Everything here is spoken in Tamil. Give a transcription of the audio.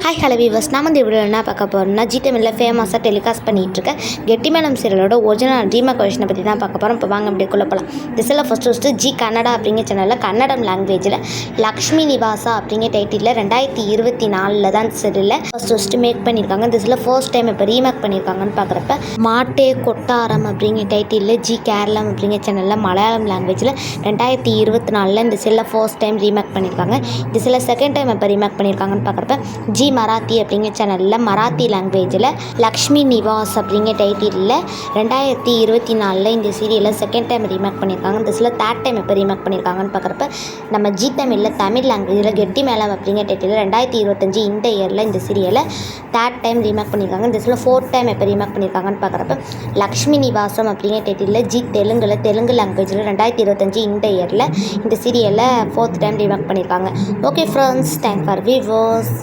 ஹாய் ஹலோ வீவர்ஸ், நம்ம இந்த வீடியோ என்ன பார்க்க போகிறோம்னா ஜி தமிழில் ஃபேமஸாக டெலிகாஸ்ட் பண்ணிகிட்ருக்க கெட்டிமேளம் சீரியலோட ஒரிஜினல் ரீமேக் வெர்ஷனை பற்றி தான் பார்க்க போகிறோம். இப்போ வாங்க அப்படியே போகலாம். திஸில் ஃபஸ்ட்டு ஜி கன்னடா அப்படிங்கிற சேனலில் கன்னடம் லாங்குவேஜில் லக்ஷ்மி நிவாசா அப்படிங்கிற டைட்டிலில் 2024 தான் சீரியலில் ஃபஸ்ட்டு மேக் பண்ணியிருக்காங்க. திஸில் ஃபர்ஸ்ட் டைம் இப்போ ரீமேக் பண்ணியிருக்காங்கன்னு பார்க்குறப்ப மாட்டே கொட்டாரம் அப்படிங்கிற டைட்டிலில் ஜி கேரளம் அப்படிங்கிற சேனலில் மலையாளம் லாங்குவேஜில் 2024 இந்த சீரியலில் ஃபர்ஸ்ட் டைம் ரீமேக் பண்ணியிருக்காங்க. திஸில் செகண்ட் டைம் இப்போ ரீமேக் பண்ணியிருக்காங்கன்னு பார்க்குறப்ப ஜி மராத்தி அப்படிங்கிற சேனலில் மராத்தி லாங்குவேஜில் லக்ஷ்மி நிவாஸ் அப்படிங்கிற டைட்டிலில் 2024 இந்த சீரியலில் செகண்ட் டைம் ரீமேக் பண்ணியிருக்காங்க. திஸில் தேர்ட் டைம் இப்போ ரீமேக் பண்ணியிருக்காங்கன்னு பார்க்குறப்ப நம்ம ஜி தமிழில் தமிழ் லாங்குவேஜில் கெட்டிமேளம் அப்படிங்கிற டைட்டிலில் 2025 இந்த இயரில் இந்த சீரியலை தேர்ட் டைம் ரீமேக் பண்ணியிருக்காங்க. திஸில் ஃபோர்த் டைம் இப்போ ரீமேக் பண்ணியிருக்காங்கன்னு பார்க்குறப்ப லக்ஷ்மி நிவாசம் அப்படிங்கிற டைட்டிலில் ஜி தெலுங்கு லாங்குவேஜில் 2025 இந்த இயரில் இந்த சீரியலை ஃபோர்த் டைம் ரீமேக் பண்ணியிருக்காங்க. Okay friends, thank for viewers.